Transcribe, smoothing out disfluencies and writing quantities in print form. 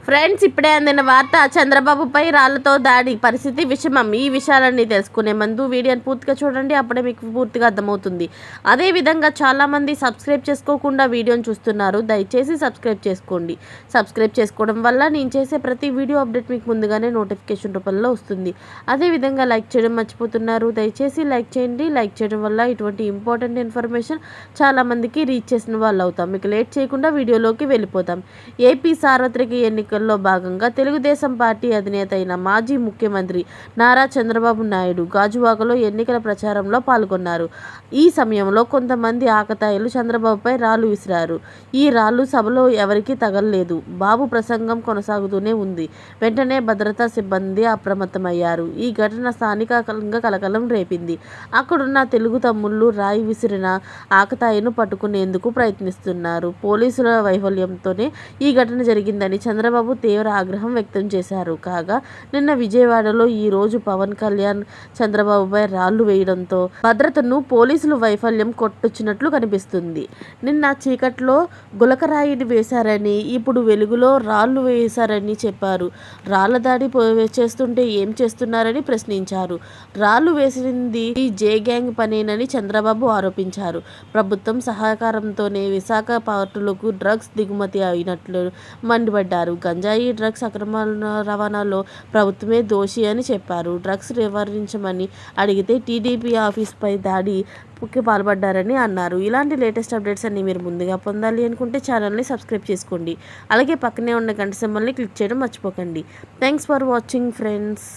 Friends, ఇప్పుడే అందిన వార్త. చంద్రబాబుపై రాళ్లతో దాడి పరిస్థితి విషమం. ఈ విషయాలన్నీ తెలుసుకునే ముందు వీడియోని పూర్తిగా చూడండి, అప్పుడే మీకు పూర్తిగా అర్థమవుతుంది. అదేవిధంగా చాలామంది సబ్స్క్రైబ్ చేసుకోకుండా వీడియోని చూస్తున్నారు. దయచేసి సబ్స్క్రైబ్ చేసుకోండి. సబ్స్క్రైబ్ చేసుకోవడం వల్ల నేను చేసే ప్రతి వీడియో అప్డేట్ మీకు ముందుగానే నోటిఫికేషన్ రూపంలో వస్తుంది. అదేవిధంగా లైక్ చేయడం మర్చిపోతున్నారు. దయచేసి లైక్ చేయండి. లైక్ చేయడం వల్ల ఇటువంటి ఇంపార్టెంట్ ఇన్ఫర్మేషన్ చాలామందికి రీచ్ చేసిన వాళ్ళు అవుతాం. మీకు లేట్ చేయకుండా వీడియోలోకి వెళ్ళిపోతాం. ఏపీ సార్వత్రిక ఎన్నికల్లో భాగంగా తెలుగుదేశం పార్టీ అధినేత అయిన మాజీ ముఖ్యమంత్రి నారా చంద్రబాబు నాయుడు గాజువాకలో ఎన్నికల ప్రచారంలో పాల్గొన్నారు. ఈ సమయంలో కొంతమంది ఆకతాయిలు చంద్రబాబుపై రాళ్లు విసిరారు. ఈ రాళ్లు సభలో ఎవరికీ తగలలేదు. బాబు ప్రసంగం కొనసాగుతూనే ఉంది. వెంటనే భద్రతా సిబ్బంది అప్రమత్తమయ్యారు. ఈ ఘటన స్థానికంగా కలకలం రేపింది. అక్కడున్న తెలుగు తమ్ముళ్లు రాయి విసిరిన ఆకతాయిను పట్టుకునేందుకు ప్రయత్నిస్తున్నారు. పోలీసుల వైఫల్యంతోనే ఈ ఘటన జరిగిందని చంద్రబాబు తీవ్ర ఆగ్రహం వ్యక్తం చేశారు. కాగా నిన్న విజయవాడలో ఈ రోజు పవన్ కళ్యాణ్ చంద్రబాబుపై రాళ్లు వేయడంతో భద్రతను పోలీసులు వైఫల్యం కొట్టొచ్చినట్లు కనిపిస్తుంది. నిన్న చీకట్లో గులకరాయిని వేశారని, ఇప్పుడు వెలుగులో రాళ్లు వేశారని చెప్పారు. రాళ్ల దాడి చేస్తుంటే ఏం చేస్తున్నారని ప్రశ్నించారు. రాళ్లు వేసింది ఈ జే గ్యాంగ్ పనేనని చంద్రబాబు ఆరోపించారు. ప్రభుత్వం సహకారంతోనే విశాఖ పోర్టులకు డ్రగ్స్ దిగుమతి అయినట్లు మండిపడ్డారు. గంజాయి డ్రగ్స్ అక్రమ రవాణాలో ప్రభుత్వమే దోషి అని చెప్పారు. డ్రగ్స్ నివారించమని అడిగితే టీడీపీ ఆఫీస్పై దాడికి పాల్పడ్డారని అన్నారు. ఇలాంటి లేటెస్ట్ అప్డేట్స్ అన్ని మీరు ముందుగా పొందాలి అనుకుంటే ఛానల్ని సబ్స్క్రైబ్ చేసుకోండి. అలాగే పక్కనే ఉన్న గంట సింబల్ని క్లిక్ చేయడం మర్చిపోకండి. Thanks for watching friends.